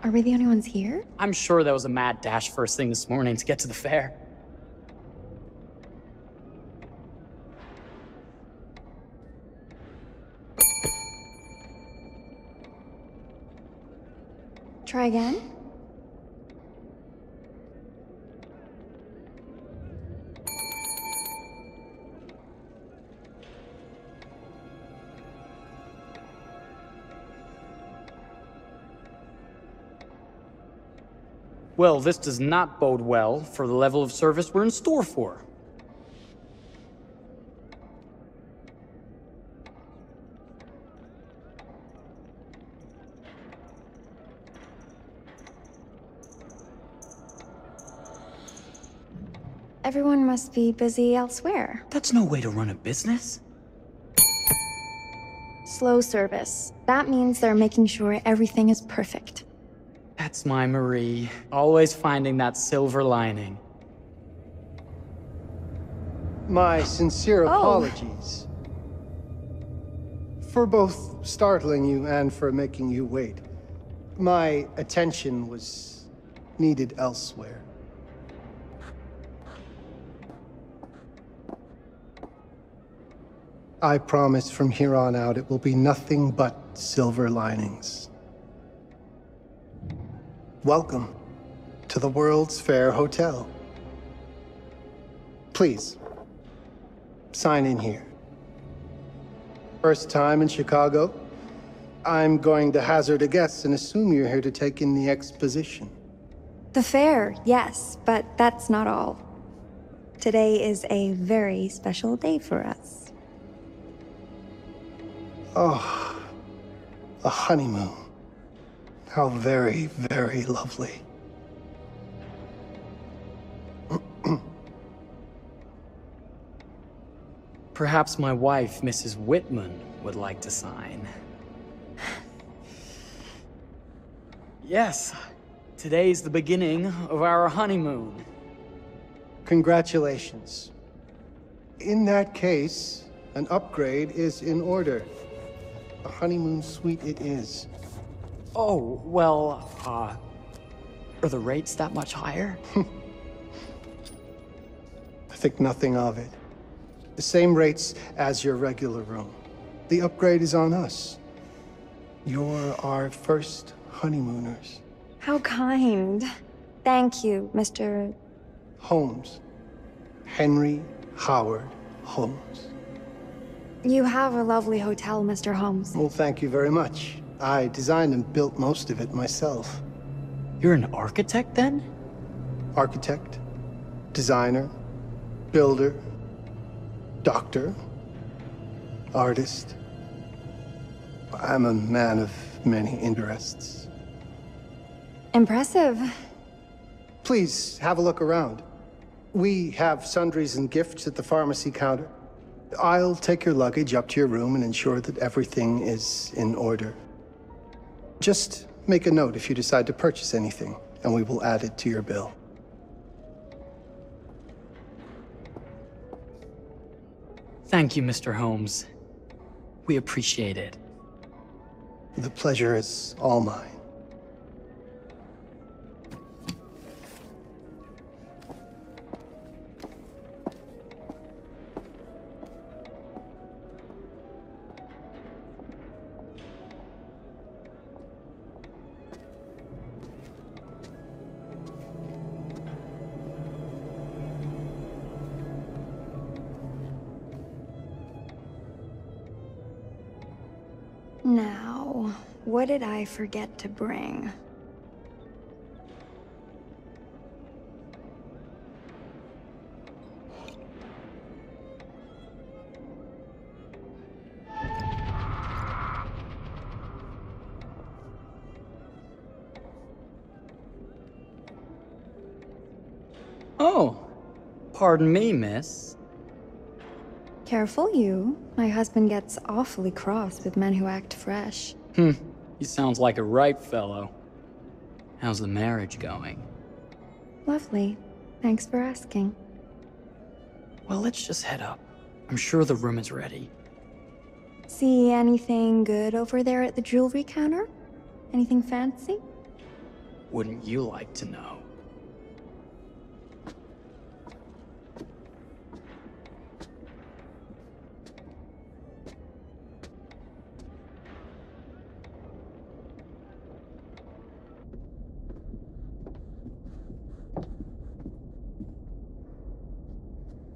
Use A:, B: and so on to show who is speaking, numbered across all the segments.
A: Are we the only ones here?
B: I'm sure there was a mad dash first thing this morning to get to the fair.
A: Try again?
B: Well, this does not bode well for the level of service we're in store for.
A: Everyone must be busy elsewhere.
B: That's no way to run a business.
A: Slow service. That means they're making sure everything is perfect.
B: That's my Marie, always finding that silver lining.
C: My sincere apologies. For both startling you and for making you wait. My attention was needed elsewhere. I promise from here on out it will be nothing but silver linings. Welcome to the World's Fair Hotel. Please, sign in here. First time in Chicago? I'm going to hazard a guess and assume you're here to take in the exposition.
A: The fair, yes, but that's not all. Today is a very special day for us.
C: Oh, a honeymoon. How very, very lovely.
B: Perhaps my wife, Mrs. Whitman, would like to sign. Yes, today's the beginning of our honeymoon.
C: Congratulations. In that case, an upgrade is in order. A honeymoon suite it is.
B: Oh, well, are the rates that much higher?
C: I think nothing of it. The same rates as your regular room. The upgrade is on us. You're our first honeymooners.
A: How kind. Thank you, Mr.
C: Holmes. Henry Howard Holmes.
A: You have a lovely hotel, Mr. Holmes.
C: Well, thank you very much. I designed and built most of it myself.
B: You're an architect, then?
C: Architect, designer, builder, doctor, artist. I'm a man of many interests.
A: Impressive.
C: Please, have a look around. We have sundries and gifts at the pharmacy counter. I'll take your luggage up to your room and ensure that everything is in order. Just make a note if you decide to purchase anything, and we will add it to your bill.
B: Thank you, Mr. Holmes. We appreciate it.
C: The pleasure is all mine.
A: Now, what did I forget to bring?
B: Oh, pardon me, miss.
A: Careful you. My husband gets awfully cross with men who act fresh.
B: He sounds like a ripe fellow. How's the marriage going?
A: Lovely. Thanks for asking.
B: Well, let's just head up. I'm sure the room is ready.
A: See anything good over there at the jewelry counter? Anything fancy?
B: Wouldn't you like to know?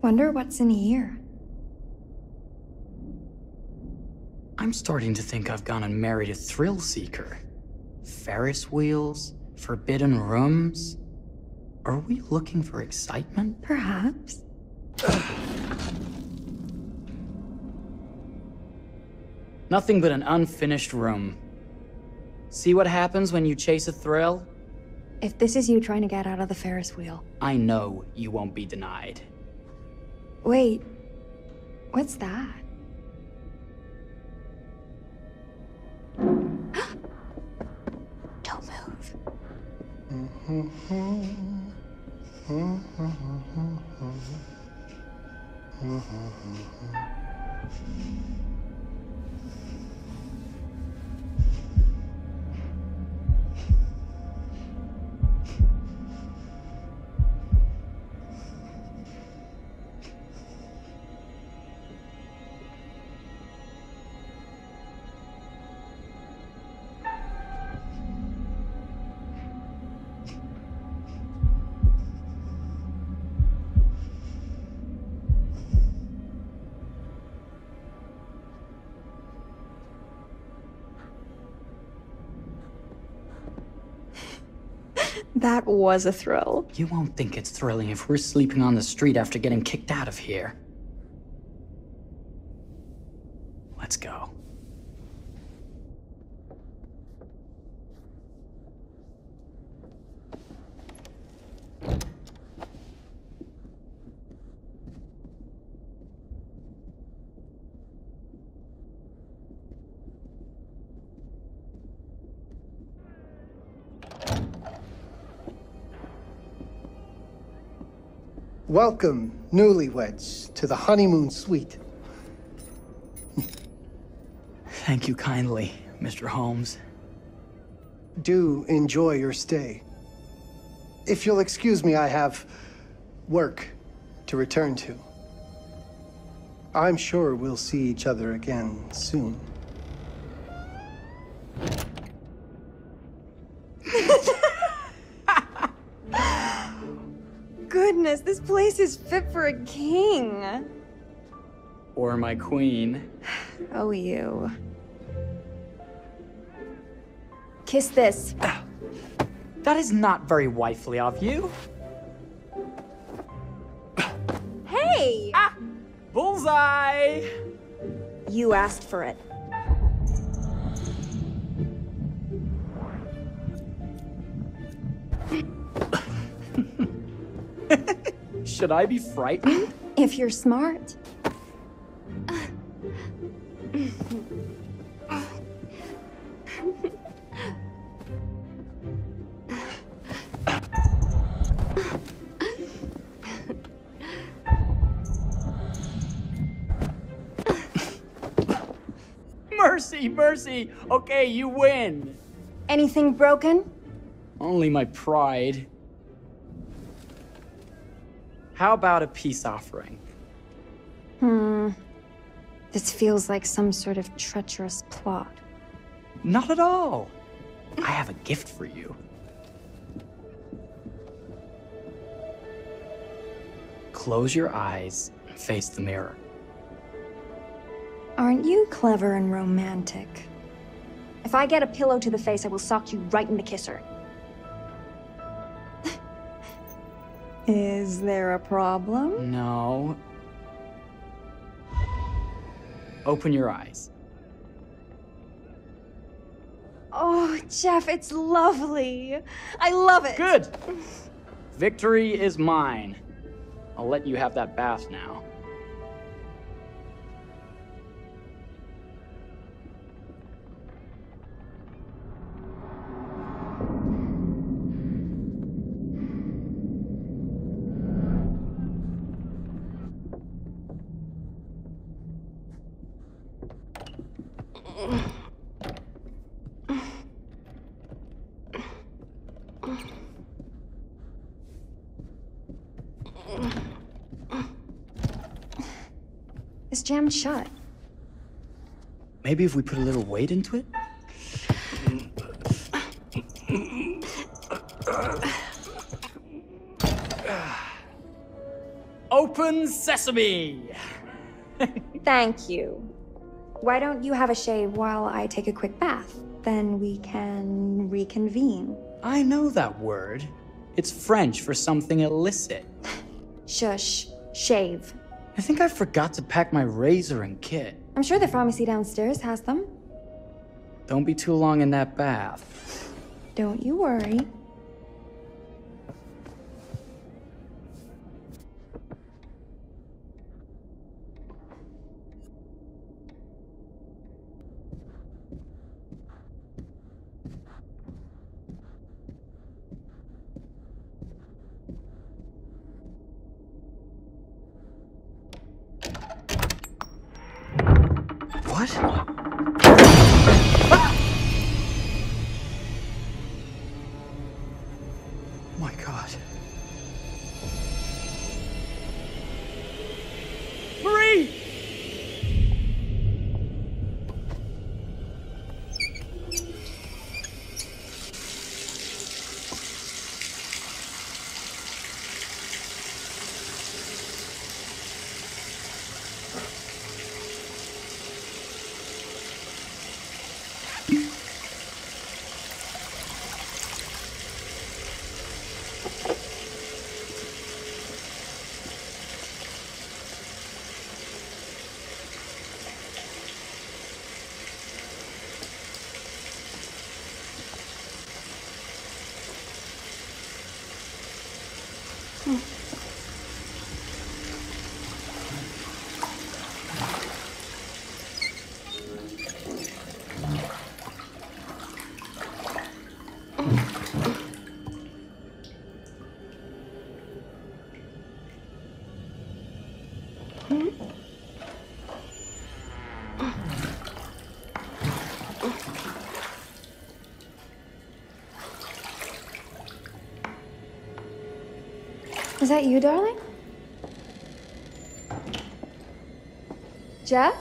A: Wonder what's in here.
B: I'm starting to think I've gone and married a thrill seeker. Ferris wheels, forbidden rooms. Are we looking for excitement?
A: Perhaps.
B: Nothing but an unfinished room. See what happens when you chase a thrill?
A: If this is you trying to get out of the Ferris wheel.
B: I know you won't be denied.
A: Wait, what's that? Don't move. That was a thrill.
B: You won't think it's thrilling if we're sleeping on the street after getting kicked out of here. Let's go.
C: Welcome, newlyweds, to the honeymoon suite.
B: Thank you kindly, Mr. Holmes.
C: Do enjoy your stay. If you'll excuse me, I have work to return to. I'm sure we'll see each other again soon.
A: Goodness, this place is fit for a king.
B: Or my queen.
A: Oh, you. Kiss this.
B: That is not very wifely of you.
A: Hey!
B: Ah! Bullseye!
A: You asked for it.
B: Should I be frightened?
A: If you're smart.
B: Mercy, mercy! Okay, you win!
A: Anything broken?
B: Only my pride. How about a peace offering?
A: This feels like some sort of treacherous plot.
B: Not at all. I have a gift for you. Close your eyes and face the mirror.
A: Aren't you clever and romantic? If I get a pillow to the face, I will sock you right in the kisser. Is there a problem?
B: No. Open your eyes.
A: Oh, Jeff, it's lovely. I love it.
B: Good! Victory is mine. I'll let you have that bath now.
A: it's jammed shut.
B: Maybe if we put a little weight into it? Open sesame!
A: Thank you. Why don't you have a shave while I take a quick bath? Then we can reconvene.
B: I know that word. It's French for something illicit.
A: Shush. Shave.
B: I think I forgot to pack my razor and kit.
A: I'm sure the pharmacy downstairs has them.
B: Don't be too long in that bath.
A: Don't you worry.
B: What? My God. Marie!
A: Is that you, darling? Jeff?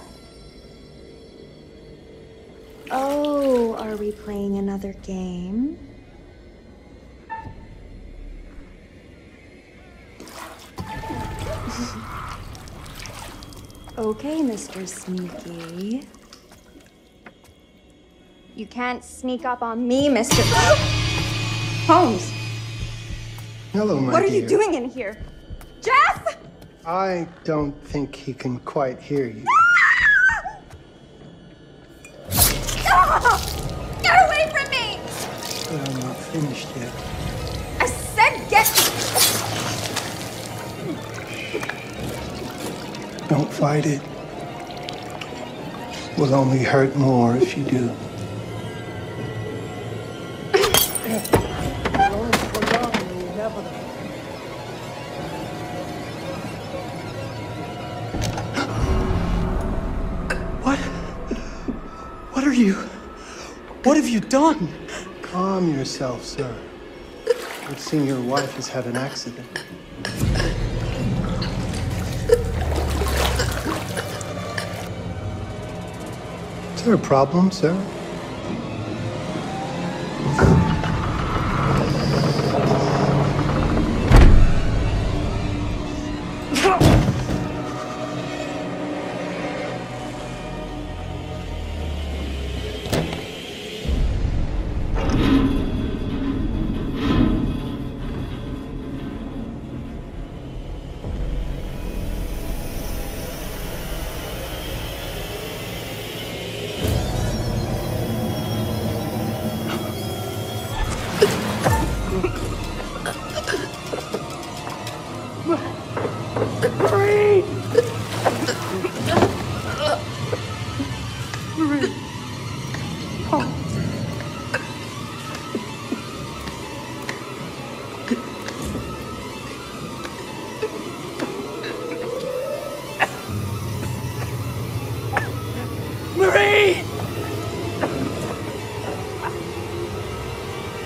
A: Oh, are we playing another game? Okay, Mr. Sneaky. You can't sneak up on me, Mr. Holmes!
C: Hello, my
A: What are
C: dear.
A: you doing in here? Jeff!
C: I don't think he can quite hear you.
A: Get away from me!
C: But I'm not finished yet.
A: I said get...
C: Don't fight it. Will only hurt more if you do.
B: What are you? What have you done?
C: Calm yourself, sir. It seems your wife has had an accident. Is there a problem, sir?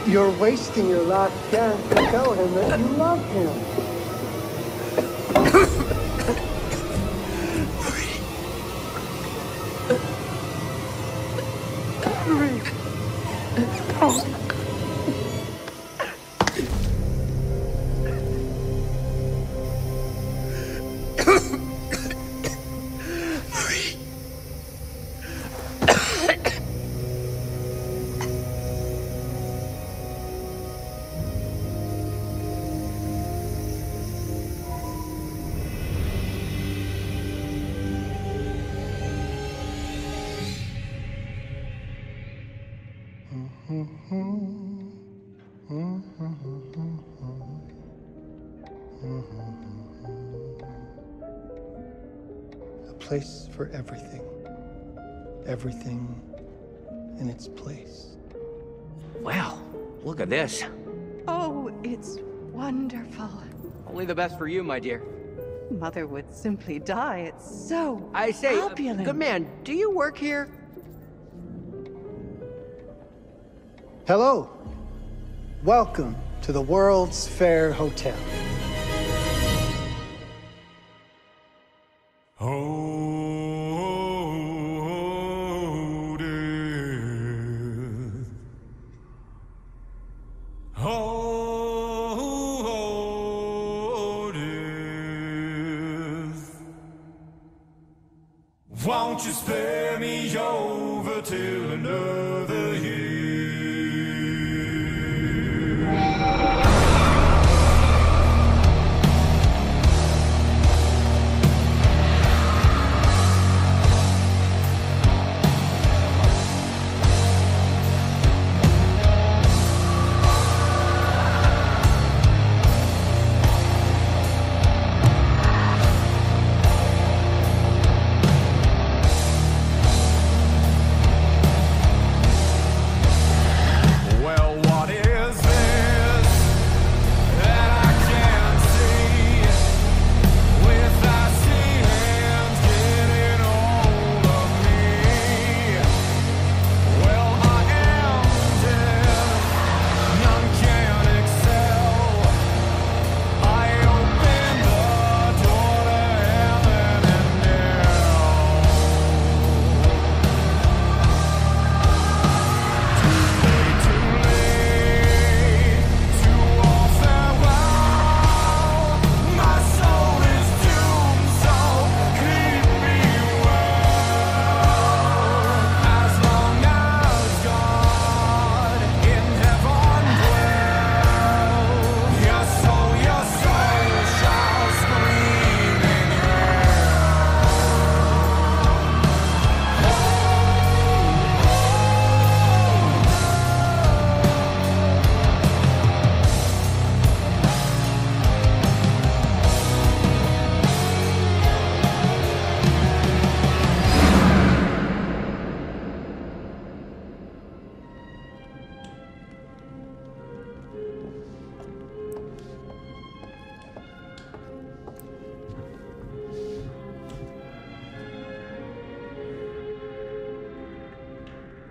C: You're wasting your last chance to tell him that you love him. A place for everything. Everything in its place.
D: Wow, look at this.
E: Oh, it's wonderful.
D: Only the best for you, my dear.
E: Mother would simply die. It's so
D: I say,
E: opulent.
D: good man, do you work here?
C: Hello. Welcome to the World's Fair Hotel.
F: Won't you spare me over till another year?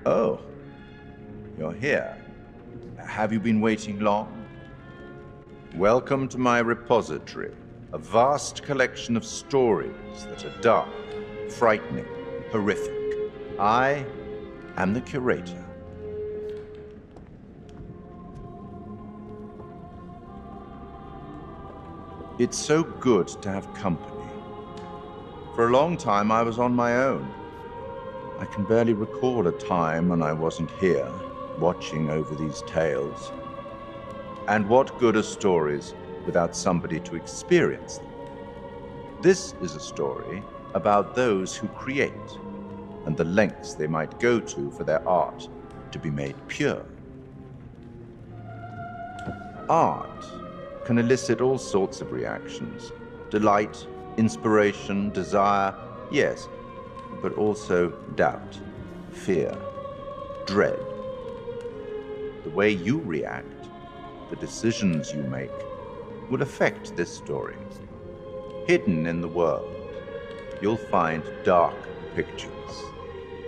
G: Oh, you're here. Have you been waiting long? Welcome to my repository, a vast collection of stories that are dark, frightening, horrific. I am the curator. It's so good to have company. For a long time, I was on my own. I can barely recall a time when I wasn't here, watching over these tales. And what good are stories without somebody to experience them? This is a story about those who create, and the lengths they might go to for their art to be made pure. Art can elicit all sorts of reactions: delight, inspiration, desire, yes, but also doubt, fear, dread. The way you react, the decisions you make, will affect this story. Hidden in the world, you'll find dark pictures.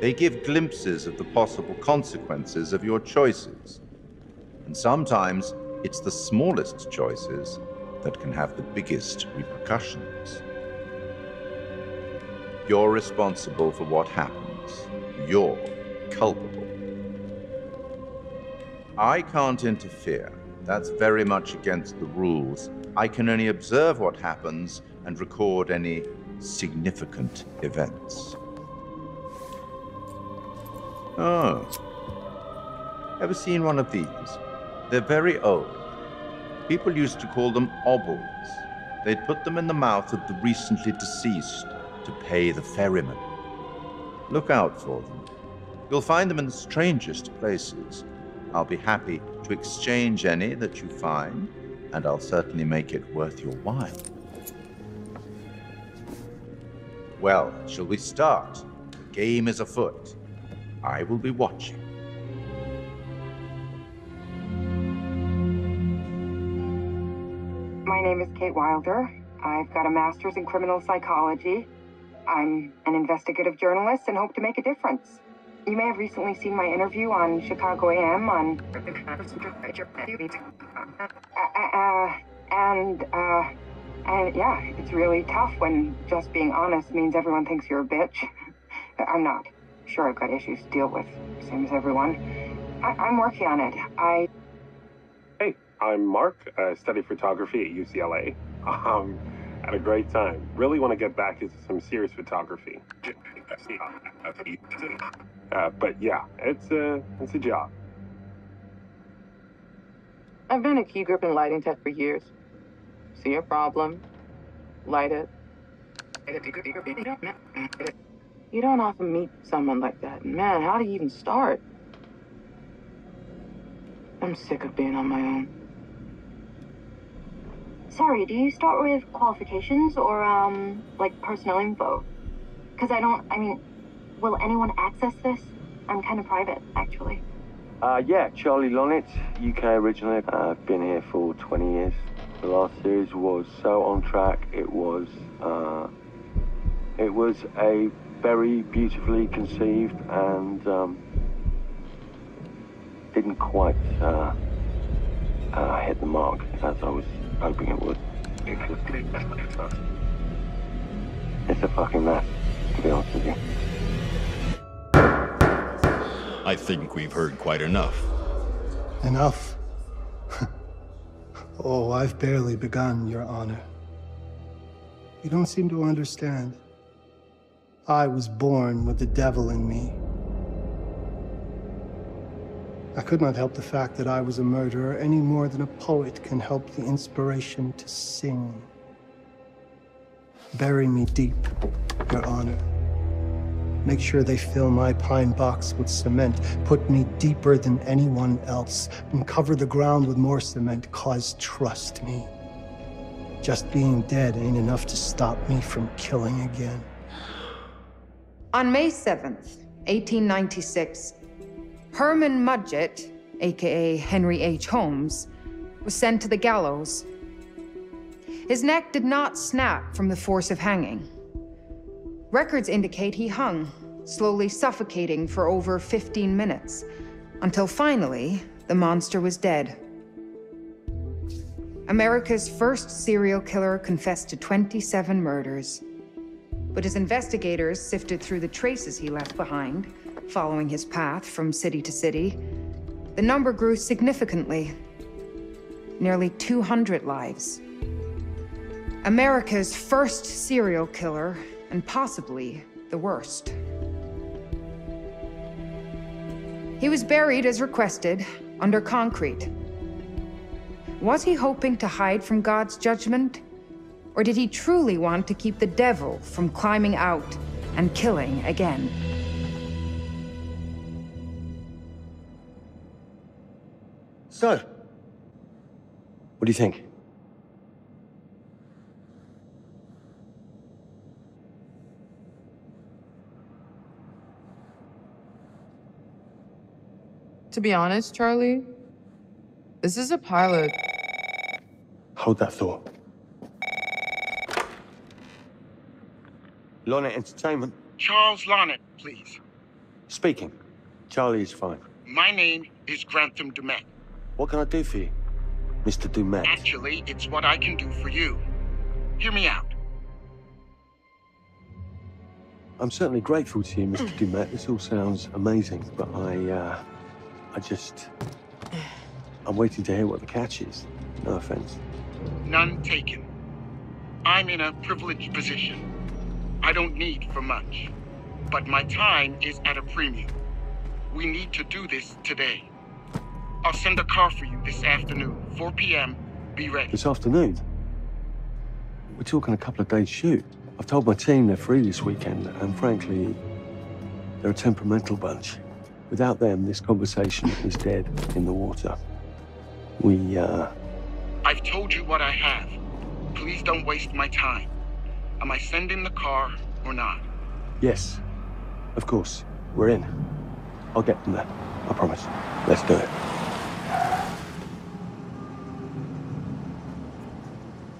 G: They give glimpses of the possible consequences of your choices. And sometimes it's the smallest choices that can have the biggest repercussions. You're responsible for what happens. You're culpable. I can't interfere. That's very much against the rules. I can only observe what happens and record any significant events. Oh. Ever seen one of these? They're very old. People used to call them obbles. They'd put them in the mouth of the recently deceased to pay the ferryman. Look out for them. You'll find them in the strangest places. I'll be happy to exchange any that you find, and I'll certainly make it worth your while. Well, shall we start? The game is afoot. I will be watching.
H: My name is Kate Wilder. I've got a master's in criminal psychology. I'm an investigative journalist and hope to make a difference. You may have recently seen my interview on Chicago AM on... And yeah, it's really tough when just being honest means everyone thinks you're a bitch. I'm not. Sure, I've got issues to deal with, same as everyone. I'm working on it.
I: Hey, I'm Mark. I study photography at UCLA. Had a great time. Really want to get back into some serious photography. But yeah, it's a job.
H: I've been a key grip and lighting tech for years. See a problem, light it. You don't often meet someone like that. Man, how do you even start? I'm sick of being on my own.
J: Sorry, do you start with qualifications or, like personnel info? Because will anyone access this? I'm kind of private, actually.
K: Yeah, Charlie Lonitz, UK originally. I've been here for 20 years. The last series was so on track. It was a very beautifully conceived and didn't quite hit the mark as I was hoping it would. It's a fucking mess, to be honest with you.
L: I think we've heard quite enough.
C: Enough? Oh, I've barely begun, Your Honor. You don't seem to understand. I was born with the devil in me. I could not help the fact that I was a murderer any more than a poet can help the inspiration to sing. Bury me deep, Your Honor. Make sure they fill my pine box with cement. Put me deeper than anyone else. And cover the ground with more cement, 'cause trust me, just being dead ain't enough to stop me from killing again.
M: On May 7th, 1896, Herman Mudgett, aka Henry H. Holmes, was sent to the gallows. His neck did not snap from the force of hanging. Records indicate he hung, slowly suffocating for over 15 minutes, until finally, the monster was dead. America's first serial killer confessed to 27 murders. But as investigators sifted through the traces he left behind, following his path from city to city, the number grew significantly. Nearly 200 lives. America's first serial killer, and possibly the worst. He was buried as requested, under concrete. Was he hoping to hide from God's judgment? Or did he truly want to keep the devil from climbing out and killing again?
K: So, what do you think?
E: To be honest, Charlie, this is a pilot.
K: Hold that thought. Lonnet Entertainment.
N: Charles Lonnet, please.
K: Speaking. Charlie is fine.
N: My name is Grantham Dumet.
K: What can I do for you, Mr. Dumet?
N: Actually, it's what I can do for you. Hear me out.
K: I'm certainly grateful to you, Mr. Dumet. This all sounds amazing, but I'm waiting to hear what the catch is. No offense.
N: None taken. I'm in a privileged position. I don't need for much, but my time is at a premium. We need to do this today. I'll send a car for you this afternoon, 4 p.m. Be ready.
K: This afternoon? We're talking a couple of days shoot. I've told my team they're free this weekend, and frankly, they're a temperamental bunch. Without them, this conversation is dead in the water.
N: I've told you what I have. Please don't waste my time. Am I sending the car or not?
K: Yes, of course. We're in. I'll get them there. I promise. Let's do it.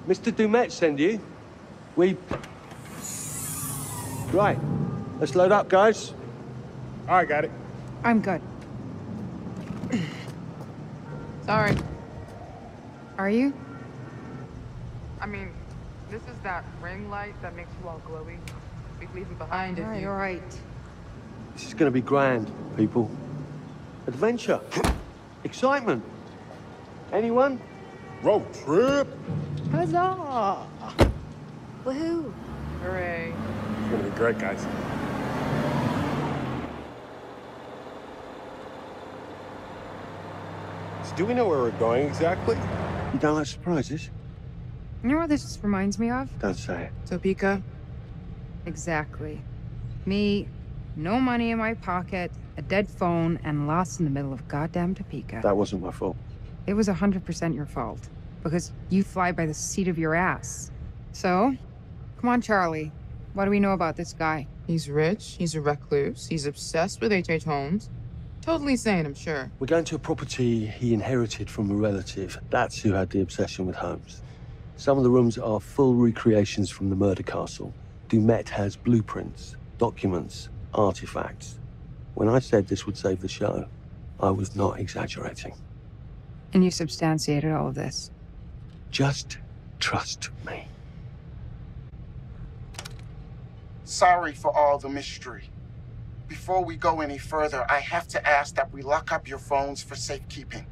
K: Mr. Dumet send you. Right. Let's load up, guys.
I: All right, got it.
M: I'm good.
E: Sorry.
M: Are you?
E: I mean, this is that ring light that makes you all glowy. We leave it behind if you...
M: All right.
K: This is going to be grand, people. Adventure. Excitement. Anyone?
I: Road trip.
M: Huzzah!
A: Woohoo!
E: Hooray.
I: It's gonna be great, guys. So do we know where we're going exactly?
K: You don't like surprises?
M: You know what this reminds me of?
K: Don't say it.
E: Topeka?
M: Exactly. Me, no money in my pocket, a dead phone, and lost in the middle of goddamn Topeka.
K: That wasn't my fault.
M: It was 100% your fault. Because you fly by the seat of your ass. So, come on, Charlie. What do we know about this guy?
E: He's rich, he's a recluse, he's obsessed with H.H. Holmes. Totally sane, I'm sure.
K: We're going to a property he inherited from a relative. That's who had the obsession with Holmes. Some of the rooms are full recreations from the murder castle. Dumet has blueprints, documents, artifacts. When I said this would save the show, I was not exaggerating.
M: And you substantiated all of this?
K: Just trust me.
N: Sorry for all the mystery. Before we go any further, I have to ask that we lock up your phones for safekeeping.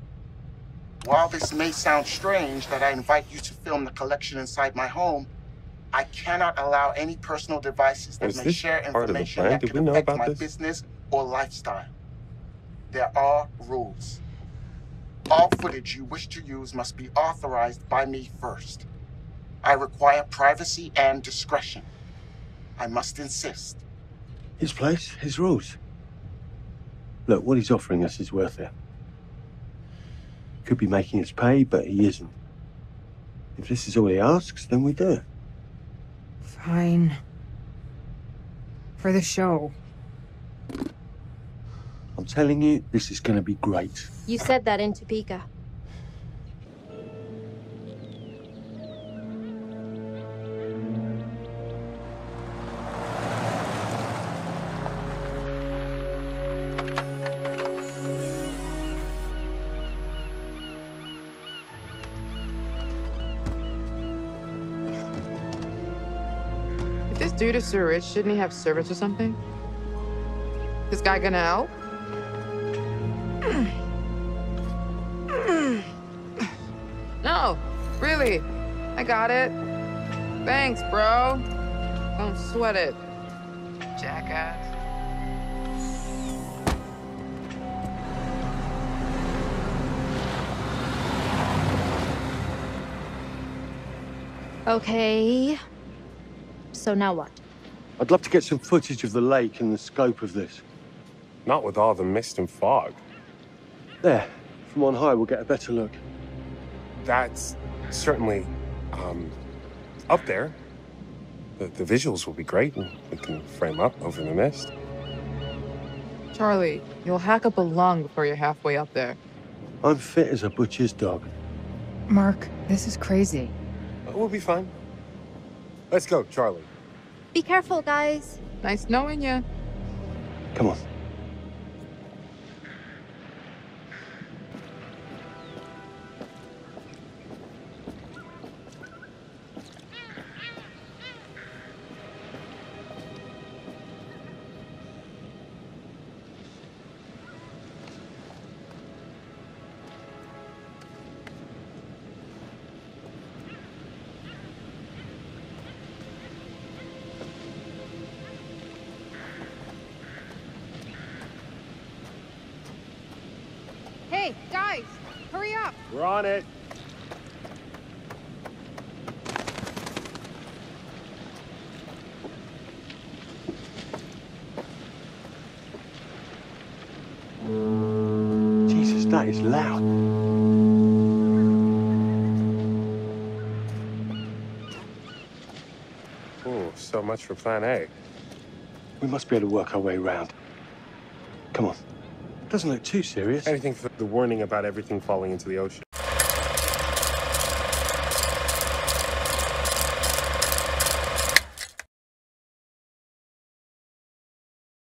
N: While this may sound strange that I invite you to film the collection inside my home, I cannot allow any personal devices that may share information that could affect my business or lifestyle. There are rules. All footage you wish to use must be authorized by me first. I require privacy and discretion. I must insist.
K: His place, his rules. Look, what he's offering us is worth it. Could be making us pay, but he isn't. If this is all he asks, then we do it.
M: Fine. For the show.
K: I'm telling you, this is going to be great.
O: You said that in Topeka.
E: If this dude is so rich, shouldn't he have servants or something? This guy gonna help? No, really. I got it. Thanks, bro. Don't sweat it, jackass.
O: Okay. So now what?
K: I'd love to get some footage of the lake and the scope of this.
I: Not with all the mist and fog.
K: There, from on high, we'll get a better look.
I: That's certainly, up there. The visuals will be great, and we can frame up over the mist.
E: Charlie, you'll hack up a lung before you're halfway up there.
K: I'm fit as a butcher's dog.
M: Mark, this is crazy.
I: We'll be fine. Let's go, Charlie.
O: Be careful, guys.
E: Nice knowing you.
K: Come on.
M: Hey, guys, hurry up.
I: We're on it.
K: Jesus, that is loud.
I: Ooh, so much for plan A.
K: We must be able to work our way around. Come on. Doesn't look too serious.
I: Anything for the warning about everything falling into the ocean.